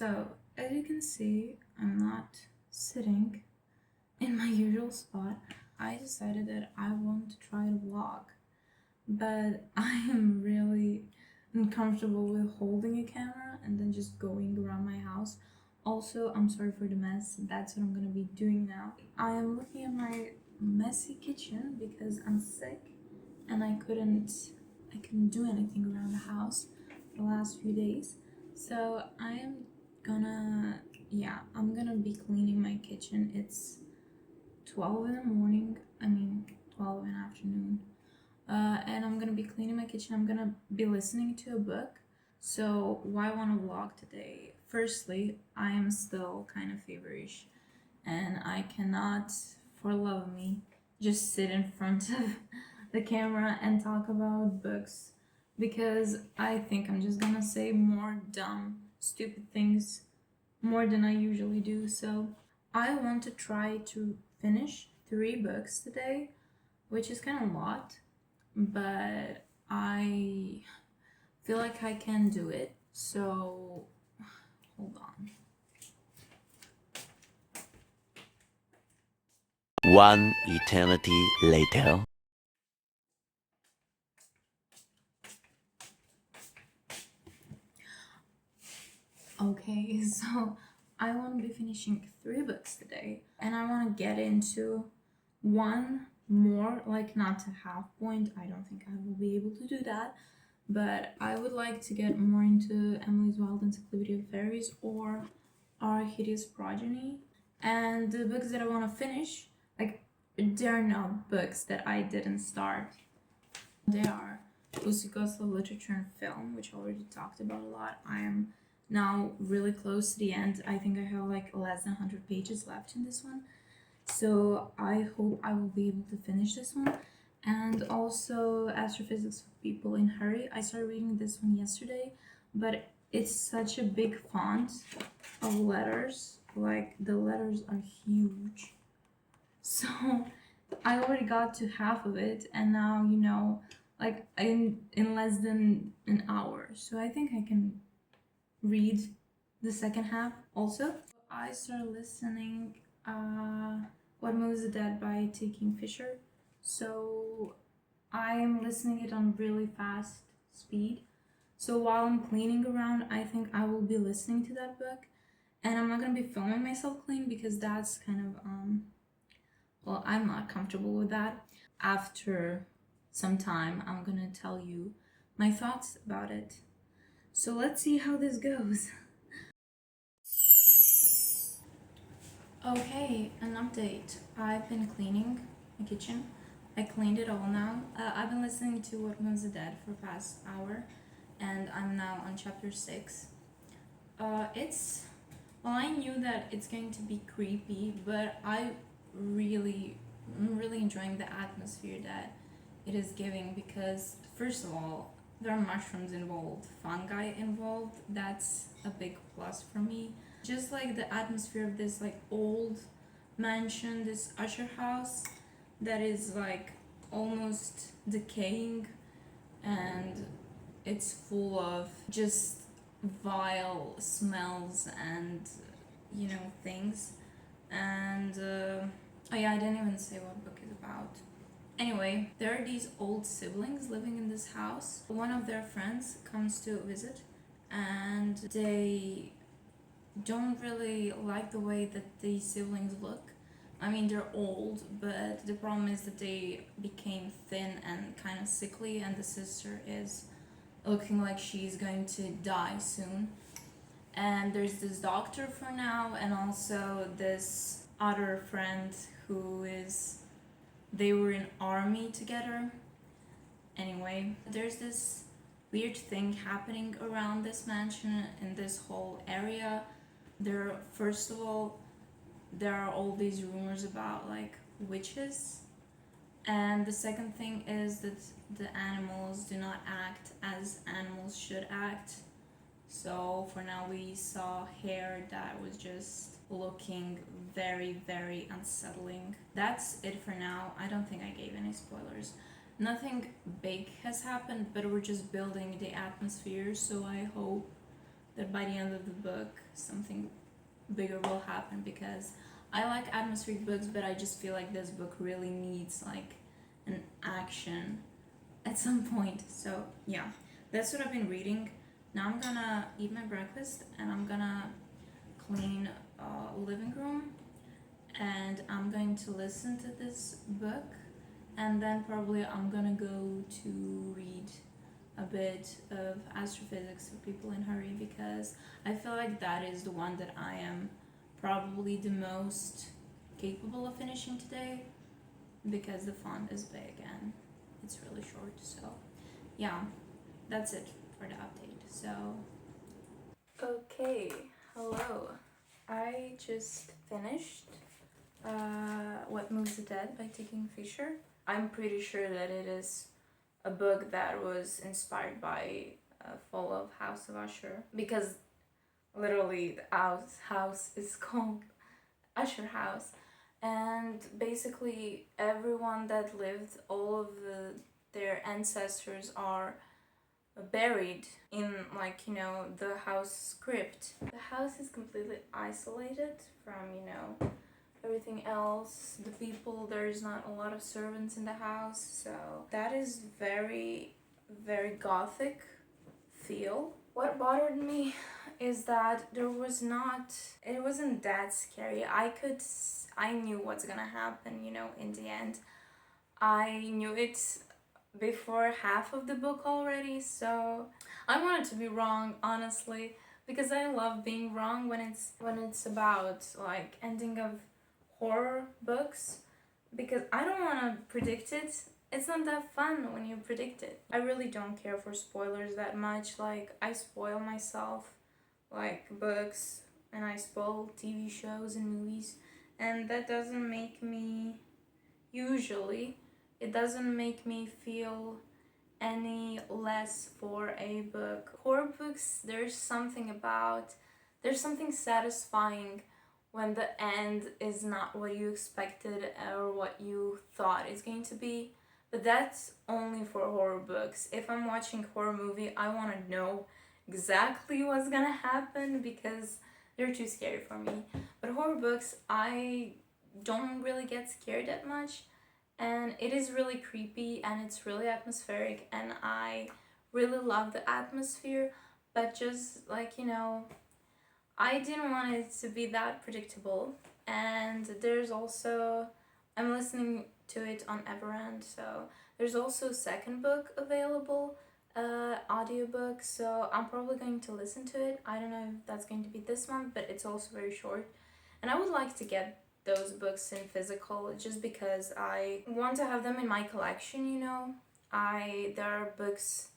So, as you can see, I'm not sitting in my usual spot. I decided that I want to try to vlog, but I am really uncomfortable with holding a camera and then just going around my house. Also, I'm sorry for the mess. That's what I'm gonna be doing now. I am looking at my messy kitchen because I'm sick and I couldn't do anything around the house the last few days. So I am gonna I'm gonna be cleaning my kitchen. It's 12 in the morning. 12 in the afternoon. And I'm gonna be cleaning my kitchen. I'm gonna be listening to a book. So why I want to vlog today? Firstly, I am still kind of feverish, and I cannot, for love of me, just sit in front of the camera and talk about books because I think I'm just gonna say more dumb, stupid things more than I usually do. So I want to try to finish 3 books today, which is kind of a lot, but I feel like I can do it. So hold on. One eternity later. Okay, so I want to be finishing 3 books today, and I want to get into one more, like not to half point. I don't think I will be able to do that, but I would like to get more into Emily's Wild Encyclopedia of Fairies or Our Hideous Progeny. And the books that I want to finish, like, they're not books that I didn't start. They are Lucy Goslow Literature and Film, which I already talked about a lot. I am now really close to the end. I think I have like less than 100 pages left in this one. So I hope I will be able to finish this one. And also Astrophysics for People in Hurry. I started reading this one yesterday, but it's such a big font of letters. Like the letters are huge. So I already got to half of it, and now like in less than an hour. So I think I can read the second half also. I started listening What Moves the Dead by T. Kingfisher. So I am listening it on really fast speed. So while I'm cleaning around, I think I will be listening to that book. And I'm not gonna be filming myself clean because that's kind of I'm not comfortable with that. After some time, I'm gonna tell you my thoughts about it. So let's see how this goes. Okay, an update. I've been cleaning my kitchen. I cleaned it all now. I've been listening to What Moves the Dead for the past hour, and I'm now on chapter 6. I knew that it's going to be creepy, but I'm really enjoying the atmosphere that it is giving because, first of all, there are mushrooms involved, fungi involved. That's a big plus for me. Just like the atmosphere of this like old mansion, this usher house that is like almost decaying, and it's full of just vile smells and things. And oh yeah, I didn't even say what book is about. Anyway, there are these old siblings living in this house. One of their friends comes to visit, and they don't really like the way that the siblings look. I mean, they're old, but the problem is that they became thin and kind of sickly, and the sister is looking like she's going to die soon. And there's this doctor for now, and also this other friend who is, they were in army together. Anyway, there's this weird thing happening around this mansion in this whole area. First of all, there are all these rumors about like witches, and the second thing is that the animals do not act as animals should act. So for now we saw hair that was just looking very unsettling. That's it for now. I don't think I gave any spoilers. Nothing big has happened, but we're just building the atmosphere, so I hope that by the end of the book something bigger will happen, because I like atmospheric books, but I just feel like this book really needs like an action at some point. So yeah, that's what I've been reading. Now I'm gonna eat my breakfast and I'm gonna clean living room, and I'm going to listen to this book, and then probably I'm gonna go to read a bit of astrophysics for people in hurry, because I feel like that is the one that I am probably the most capable of finishing today, because the font is big and it's really short. So yeah, that's it for the update. So okay, hello, I just finished What Moves the Dead by T.King Fisher. I'm pretty sure that it is a book that was inspired by Fall of House of Usher, because literally the house is called Usher House, and basically everyone that lived, all of their ancestors are buried in, like, you know, the house crypt. The house is completely isolated from, you know, everything else, the people. There's not a lot of servants in the house, so that is very, very gothic feel. What bothered me is that it wasn't that scary. I knew what's gonna happen, you know, in the end. I knew it before half of the book already, so I wanted to be wrong, honestly, because I love being wrong when it's about like ending of horror books, because I don't want to predict it. It's not that fun when you predict it. I really don't care for spoilers that much. Like, I spoil myself, like books, and I spoil TV shows and movies, and that doesn't make me, usually, it doesn't make me feel any less for a book. Horror books, there's something satisfying when the end is not what you expected or what you thought it's going to be. But that's only for horror books. If I'm watching a horror movie, I want to know exactly what's gonna happen, because they're too scary for me. But horror books, I don't really get scared that much, and it is really creepy and it's really atmospheric, and I really love the atmosphere, but just like, you know, I didn't want it to be that predictable. And there's also, I'm listening to it on Everand, so there's also a second book available, audiobook, so I'm probably going to listen to it. I don't know if that's going to be this month, but it's also very short, and I would like to get those books in physical, just because I want to have them in my collection, you know. There are books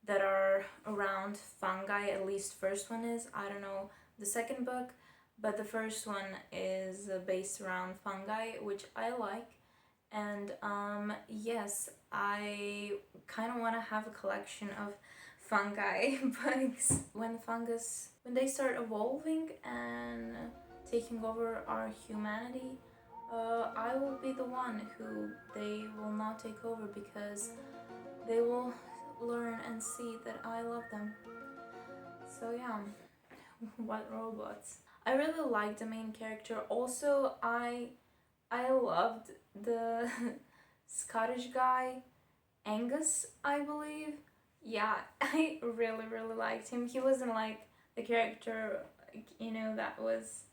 that are around fungi, at least first one is, I don't know the second book, but the first one is based around fungi, which I like. And yes, I kind of want to have a collection of fungi books. When they start evolving and taking over our humanity, I will be the one who they will not take over, because they will learn and see that I love them. So yeah, what robots? I really like the main character. Also, I loved the Scottish guy, Angus, I believe. Yeah, I really, really liked him. He wasn't like the character, you know, that was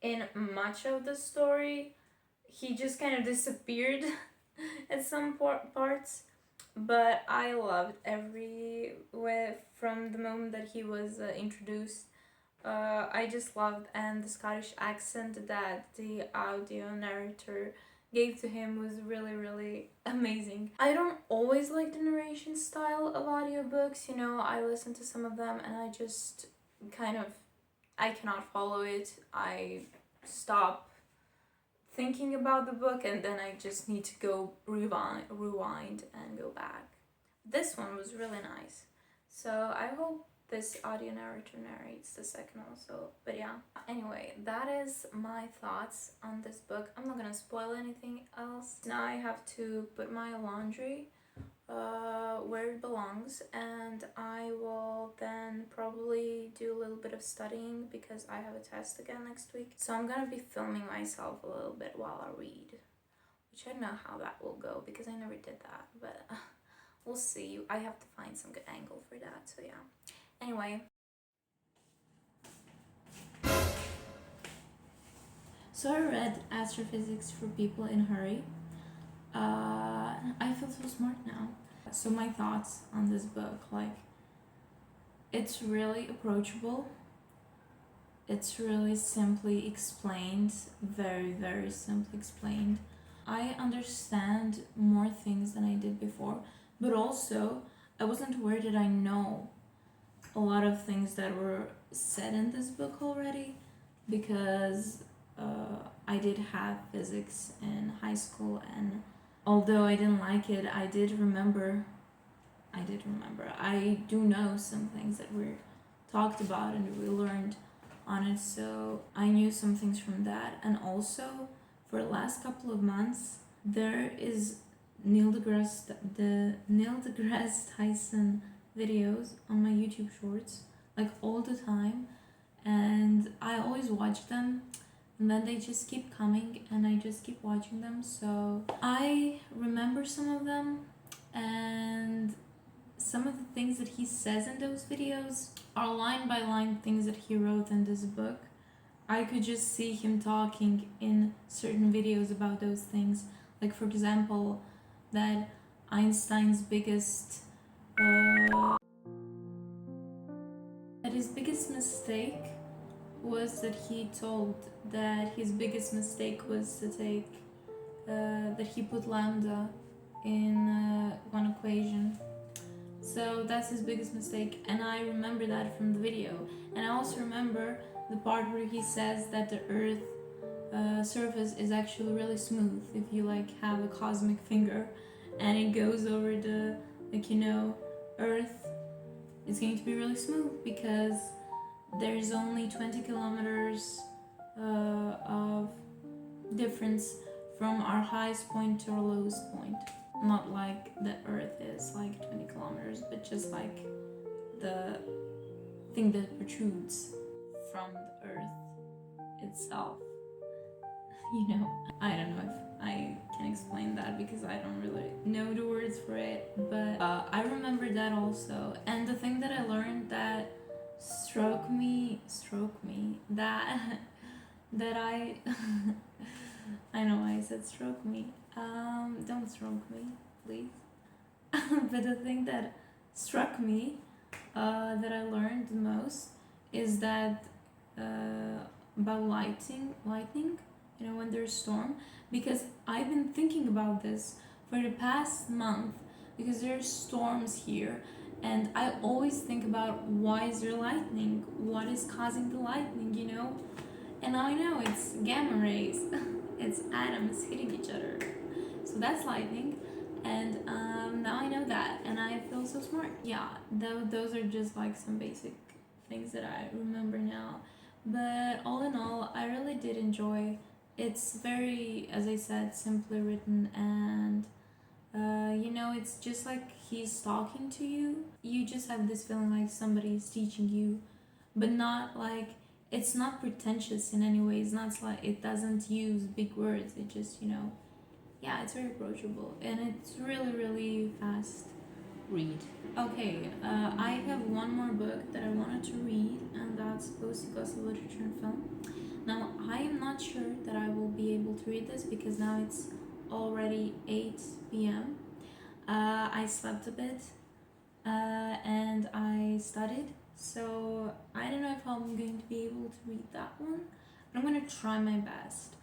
in much of the story. He just kind of disappeared at some parts, but I loved from the moment that he was introduced. I just loved, and the Scottish accent that the audio narrator gave to him was really, really amazing. I don't always like the narration style of audiobooks, you know. I listen to some of them and I just I cannot follow it. I stop thinking about the book and then I just need to go rewind and go back. This one was really nice. So I hope this audio narrator narrates the second also. But yeah, anyway, that is my thoughts on this book. I'm not gonna spoil anything else. Now I have to put my laundry where it belongs, and I will then probably do a little bit of studying because I have a test again next week. So I'm gonna be filming myself a little bit while I read, which I don't know how that will go because I never did that, but we'll see. I have to find some good angle for that, so yeah. Anyway. So I read Astrophysics for People in a Hurry. I feel so smart now. So my thoughts on this book, like, it's really approachable. It's really simply explained, very, very simply explained. I understand more things than I did before, but also I wasn't aware that I know a lot of things that were said in this book already, because I did have physics in high school, and although I didn't like it, I do know some things that were talked about and we learned on it, so I knew some things from that. And also, for the last couple of months, there is Neil deGrasse Tyson videos on my YouTube shorts, like all the time, and I always watch them, and then they just keep coming and I just keep watching them, so I remember some of them, and some of the things that he says in those videos are line by line things that he wrote in this book. I could just see him talking in certain videos about those things, like for example that Einstein's biggest that his biggest mistake was that he told that his biggest mistake was to take that he put lambda in one equation. So that's his biggest mistake, and I remember that from the video. And I also remember the part where he says that the Earth surface is actually really smooth if you like have a cosmic finger and it goes over the, like, you know, Earth is going to be really smooth because there's only 20 kilometers of difference from our highest point to our lowest point. Not like the Earth is like 20 kilometers, but just like the thing that protrudes from the Earth itself. You know, I don't know if I can explain that because I don't really know the words for it, but I remember that also. And the thing that I learned that struck me, that that I I know I said stroke me. Don't stroke me, please. But the thing that struck me, that I learned the most, is that about lightning, you know, when there's storm, because I've been thinking about this for the past month, because there's storms here, and I always think about why is there lightning, what is causing the lightning, you know. And now I know it's gamma rays. It's atoms hitting each other, so that's lightning. And now I know that, and I feel so smart. Yeah, those are just like some basic things that I remember now. But all in all, I really did enjoy. It's very, as I said, simply written, and you know, it's just like he's talking to you. You just have this feeling like somebody's teaching you, but not like, it's not pretentious in any way. It's not like, it doesn't use big words. It just, you know, yeah, it's very approachable, and it's really, really fast read. Okay, I have one more book that I wanted to read, and that's Post-Yugoslav Literature and Film. Now, I am not sure that I will be able to read this because now it's already 8 p.m. I slept a bit, and I studied, so I don't know if I'm going to be able to read that one, but I'm going to try my best.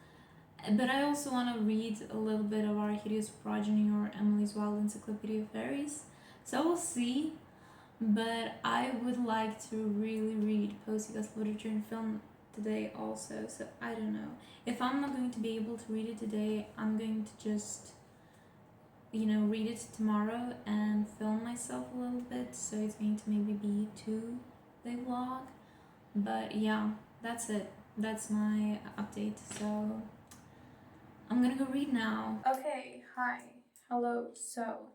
But I also want to read a little bit of Our Hideous Progeny or Emily's Wild Encyclopedia of Fairies, so we'll see. But I would like to really read Post-Yugoslav Literature and Film today also, so I don't know. If I'm not going to be able to read it today, I'm going to just, you know, read it tomorrow and film myself a little bit, so it's going to maybe be 2-day vlog. But yeah, that's it. That's my update, so I'm gonna go read now. Okay, hi, hello. So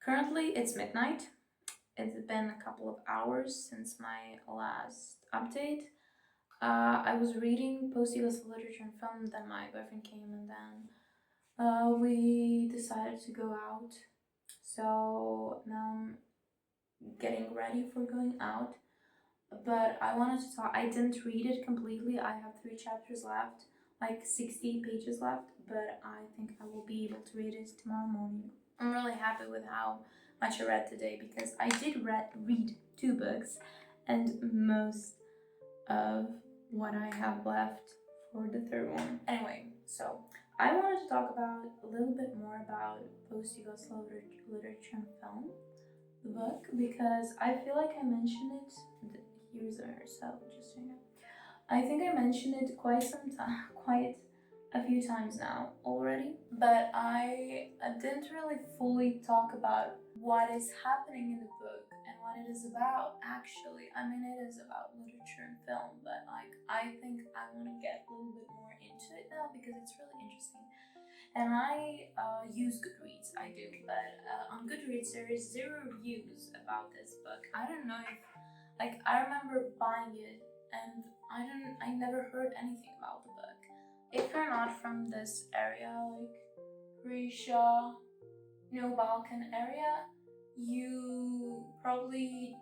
Currently, it's midnight. It's been a couple of hours since my last update. I was reading post-US literature and film, then my boyfriend came, and then we decided to go out. So now I'm getting ready for going out. But I wanted to talk. I didn't read it completely. I have 3 chapters left, like 60 pages left, but I think I will be able to read it tomorrow morning. I'm really happy with how much I read today because I did read 2 books, and most of what I have left for the 3rd one. Anyway, so I wanted to talk about a little bit more about post-Yugoslav literature and film, the book, because I feel like I mentioned it. Here's herself, just so you know. I think I mentioned it quite a few times now already, but I didn't really fully talk about what is happening in the book and what it is about. Actually, I mean, it is about literature and film, but like I think I want to get a little bit more into it now because it's really interesting. And I use Goodreads, I do, but on Goodreads there is 0 reviews about this book. I don't know if, like, I remember buying it and I never heard anything about the book. If you're not from this area, like Croatia, Balkan area, you probably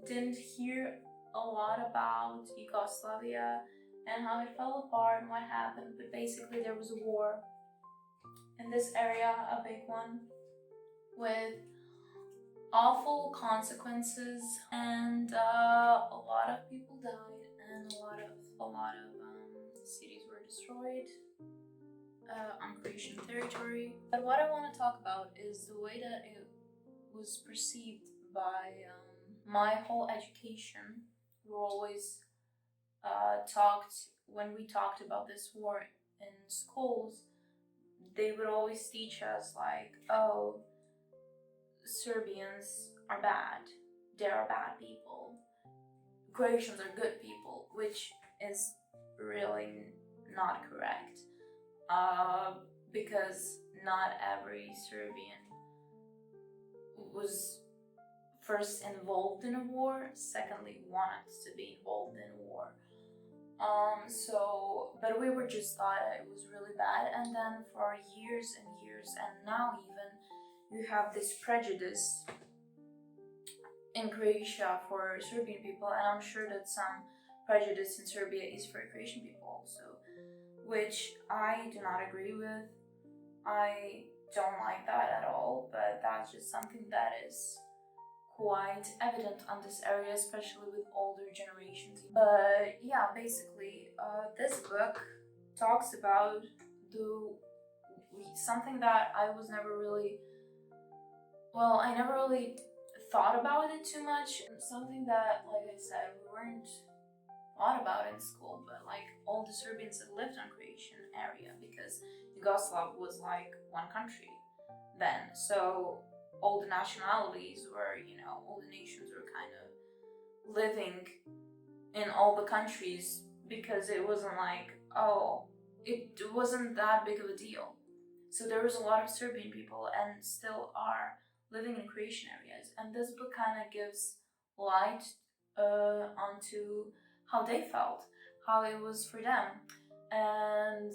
didn't hear a lot about Yugoslavia and how it fell apart and what happened, but basically there was a war in this area, a big one, with awful consequences, and a lot of people died, and a lot of cities were destroyed on Croatian territory. But what I want to talk about is the way that it was perceived by my whole education. We always when we talked about this war in schools, they would always teach us like, oh, Serbians are bad, they are bad people, Croatians are good people, which is really not correct, because not every Serbian was first involved in a war, secondly wanted to be involved in war. But we were just taught it was really bad, and then for years and years, and now even, you have this prejudice in Croatia for Serbian people, and I'm sure that some prejudice in Serbia is for Croatian people also, which I do not agree with. I don't like that at all, but that's just something that is quite evident on this area, especially with older generations. But yeah, basically, this book talks about something that I never really thought about it too much. Something that, like I said, we weren't taught about in school, but like all the Serbians that lived in Croatian area, because Yugoslav was like one country then. So all the nationalities were, all the nations were kind of living in all the countries, because it wasn't like, it wasn't that big of a deal. So there was a lot of Serbian people, and still are, living in Croatian areas. And this book kind of gives light onto how they felt, how it was for them. And,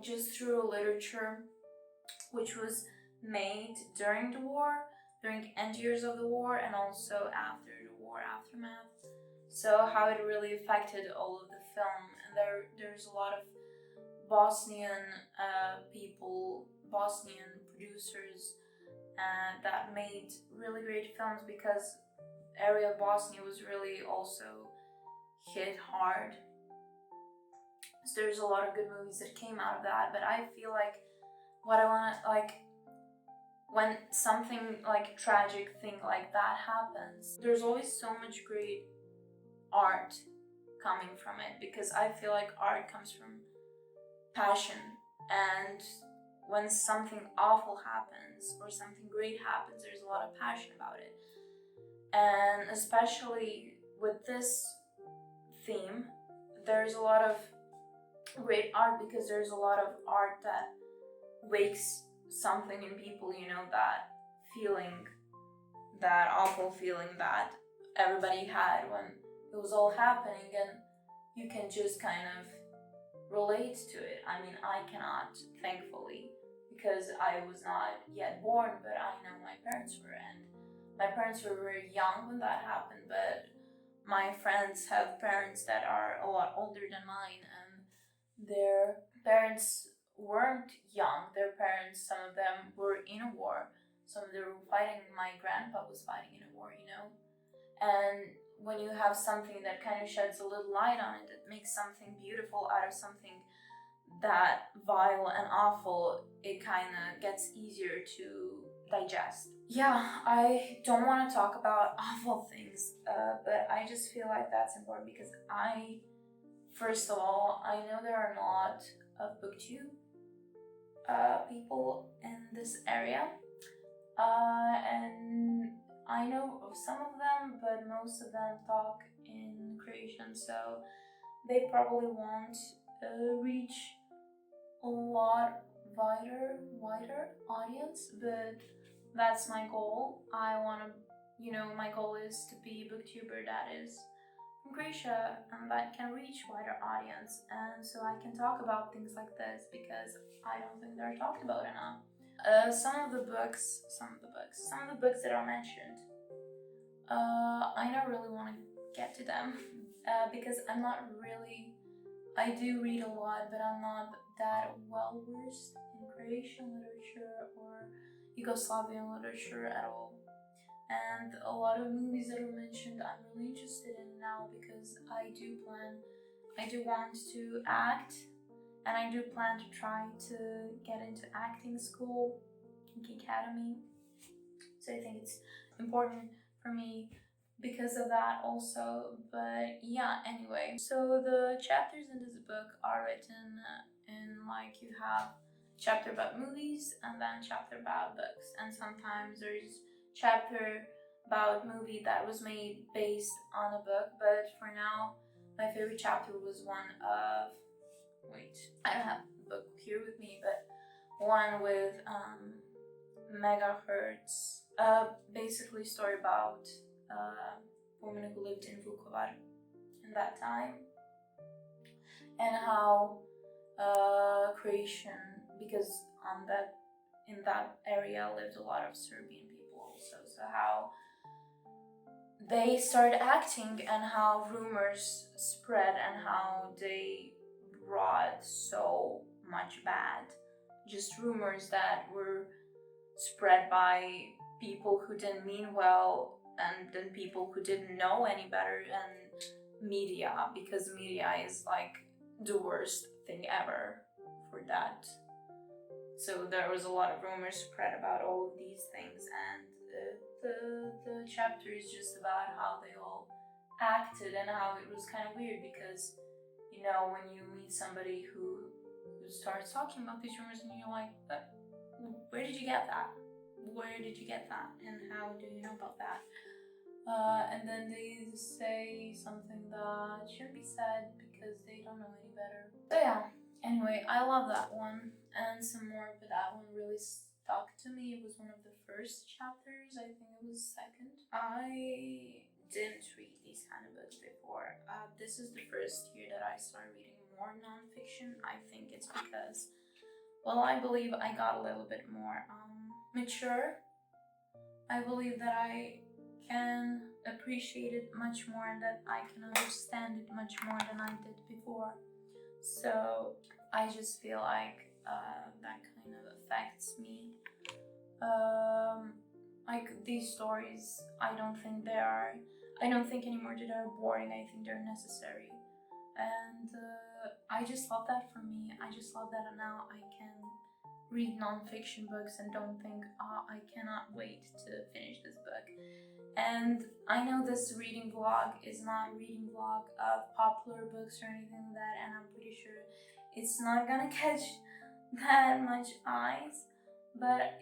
just through literature, which was made during the war, during the end years of the war, and also after the war aftermath. So how it really affected all of the film. And there's a lot of Bosnian Bosnian producers that made really great films, because area of Bosnia was really also hit hard. So there's a lot of good movies that came out of that, but I feel like when something like a tragic thing like that happens, there's always so much great art coming from it, because I feel like art comes from passion, and when something awful happens or something great happens, there's a lot of passion about it. And especially with this theme, there's a lot of great art, because there's a lot of art that wakes something in people, that feeling, that awful feeling that everybody had when it was all happening, and you can just kind of relate to it. I mean, I cannot, thankfully, because I was not yet born, but I know my parents were, and my parents were very young when that happened, but my friends have parents that are a lot older than mine, and their parents weren't young. Their parents, some of them were in a war, some of them were fighting. My grandpa was fighting in a war, and when you have something that kind of sheds a little light on it, that makes something beautiful out of something that vile and awful, it kind of gets easier to digest. Yeah, I don't want to talk about awful things, but I just feel like that's important because first of all, I know there are a lot of booktube people in this area, and I know of some of them, but most of them talk in Croatian, so they probably won't reach a lot wider audience, but that's my goal. I want to, my goal is to be a booktuber that is from Croatia and that can reach wider audience, and so I can talk about things like this because I don't think they're talked about enough. Some of the books that are mentioned, I don't really want to get to them because I do read a lot, but I'm not that well versed in Croatian literature or Yugoslavian literature at all. And a lot of movies that are mentioned I'm really interested in now because I do want to act, and I do plan to try to get into acting school, academy. So I think it's important for me because of that also. But yeah, anyway, so the chapters in this book are written in you have chapter about movies and then chapter about books, and sometimes there's chapter about movie that was made based on a book. But for now, my favorite chapter was one of I don't have the book here with me, but one with Megahertz, basically story about a woman who lived in Vukovar in that time, and how Croatian, because in that area lived a lot of Serbian people also, so how they started acting and how rumors spread and how they brought so much bad, just rumors that were spread by people who didn't mean well, and then people who didn't know any better, and media, because media is the worst thing ever for that. So there was a lot of rumors spread about all of these things, and the chapter is just about how they all acted and how it was kind of weird because when you meet somebody who starts talking about these rumors and you're like, where did you get that? Where did you get that? And how do you know about that? And then they say something that shouldn't be said because they don't know any better. So yeah, anyway, I love that one and some more, but that one really stuck to me. It was one of the first chapters. I think it was second. I didn't read these kind of books before. This is the first year that I started reading more nonfiction. I think it's because, I believe I got a little bit more mature. I believe that I can appreciate it much more and that I can understand it much more than I did before. So I just feel like that kind of affects me. These stories, I don't think anymore that they're boring. I think they're necessary. And I just love that for me. I just love that now I can read nonfiction books and don't think, I cannot wait to finish this book. And I know this reading vlog is not a reading vlog of popular books or anything like that, and I'm pretty sure it's not gonna catch that much eyes. But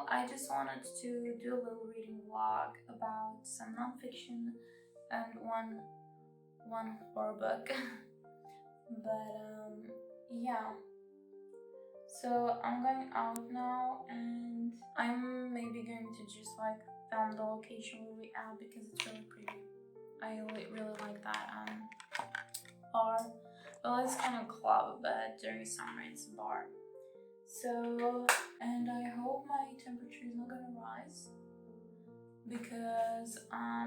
I just wanted to do a little reading vlog about some nonfiction and one horror book. But yeah. So I'm going out now, and I'm maybe going to just like film the location where we at because it's really pretty. I really like that bar. Well, it's kind of club, but during summer it's a bar. So, and I hope my temperature is not gonna rise because that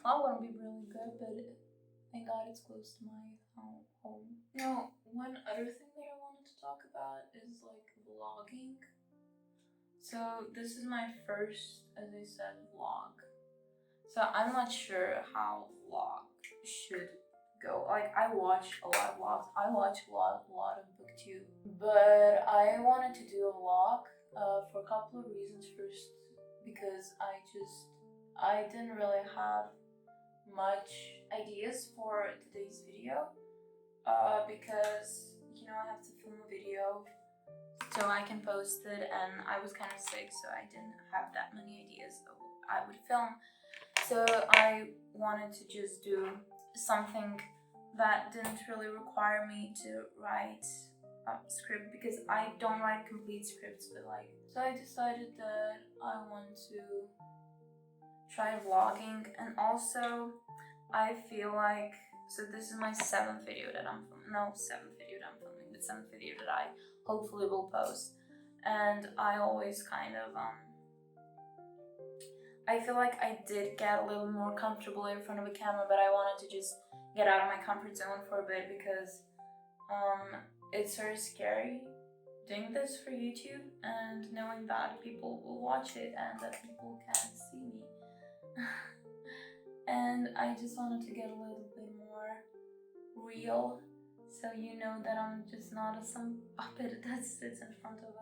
wouldn't be really good, but thank God it's close to my home. Now, one other thing that I wanted to talk about is like vlogging. So this is my first, as I said, vlog. So I'm not sure how vlog should go. Like I watch a lot of vlogs. I watch a lot of booktube, but I wanted to do a vlog for a couple of reasons. First, because I didn't really have much ideas for today's video because I have to film a video so I can post it, and I was kind of sick, so I didn't have that many ideas of what I would film. So I wanted to just do something that didn't really require me to write a script because I don't write complete scripts, but so I decided that I want to try vlogging. And also I feel like, so this is my seventh video that I'm filming, but seventh video that I hopefully will post. And I always kind of I feel like I did get a little more comfortable in front of a camera, but I wanted to just get out of my comfort zone for a bit because it's sort of scary doing this for YouTube and knowing that people will watch it and that people can see me. And I just wanted to get a little bit more real, so you know that I'm just not some puppet that sits in front of a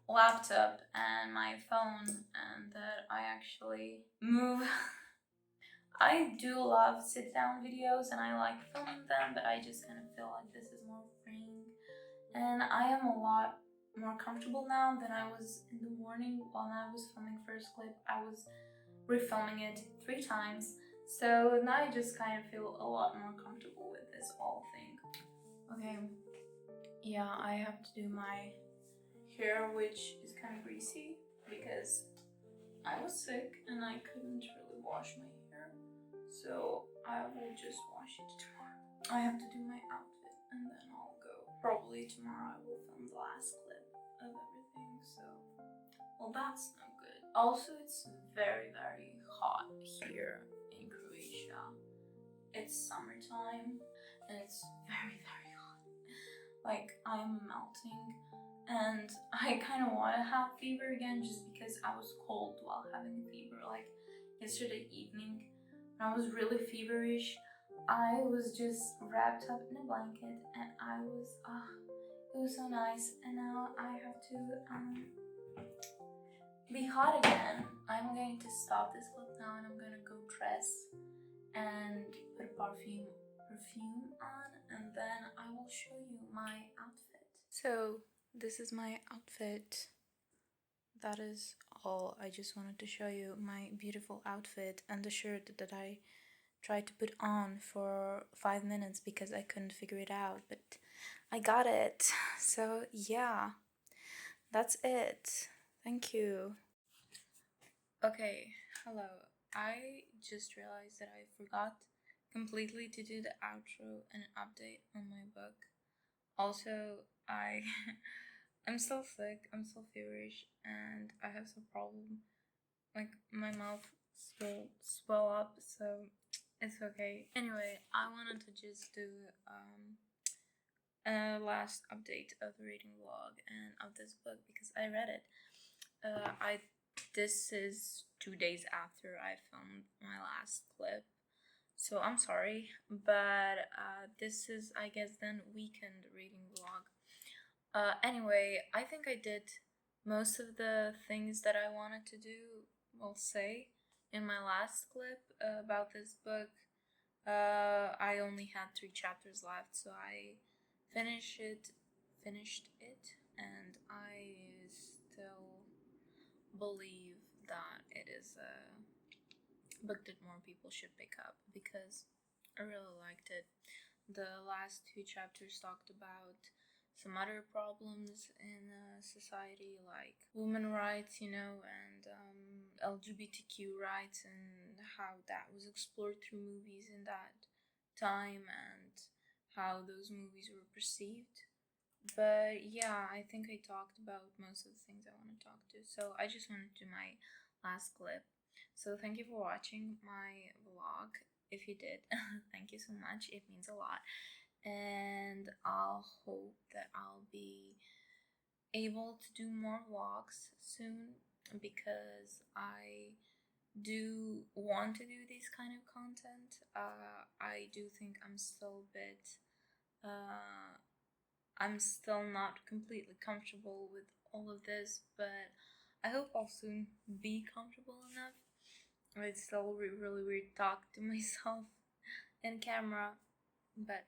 laptop and my phone, and that I actually move. I do love sit down videos and I like filming them, but I just kind of feel like this is more freeing, and I am a lot more comfortable now than I was in the morning when I was filming first clip. I was refilming it 3 times, so now I just kind of feel a lot more comfortable with this whole thing. Okay, yeah, I have to do my hair, which is kind of greasy because I was sick and I couldn't really wash my hair, so I will just wash it tomorrow. I have to do my outfit and then I'll go. Probably tomorrow I will film the last clip of everything, so well, that's no good. Also, it's very hot here in Croatia. It's summertime and it's very hot. Like, I'm melting, and I kind of want to have fever again just because I was cold while having fever. Like yesterday evening when I was really feverish, I was just wrapped up in a blanket and I was it was so nice. And now I have to be hot again. I'm going to stop this clip now and I'm gonna go dress and put perfume on, and then I will show you my outfit. So this is my outfit. That is all. I just wanted to show you my beautiful outfit and the shirt that I tried to put on for 5 minutes because I couldn't figure it out, but I got it. So yeah, that's it. Thank you. Okay, hello. I just realized that I forgot completely to do the outro and an update on my book. Also, I'm still sick, I'm still feverish, and I have some problem. Like, my mouth will swell up, so it's okay. Anyway, I wanted to just do a last update of the reading vlog and of this book because I read it. This is 2 days after I filmed my last clip, so I'm sorry, but this is, I guess, then weekend reading vlog. Anyway, I think I did most of the things that I wanted to do, we'll say, in my last clip about this book. I only had 3 chapters left, so I finished it, and I still believe that it is a book that more people should pick up because I really liked it. the last two chapters talked about some other problems in society, like women rights, and LGBTQ rights, and how that was explored through movies in that time and how those movies were perceived. But yeah, I think I talked about most of the things I want to talk to. So I just want to do my last clip. So thank you for watching my vlog. If you did, thank you so much. It means a lot. And I'll hope that I'll be able to do more vlogs soon, because I do want to do this kind of content. I do think I'm still a bit I'm still not completely comfortable with all of this, but I hope I'll soon be comfortable enough. It's still really weird to talk to myself in camera, but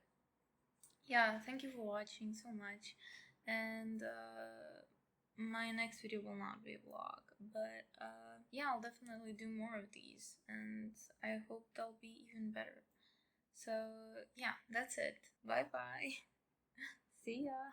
yeah, thank you for watching so much. And my next video will not be a vlog, but yeah, I'll definitely do more of these, and I hope they'll be even better. So yeah, that's it. Bye bye. See ya.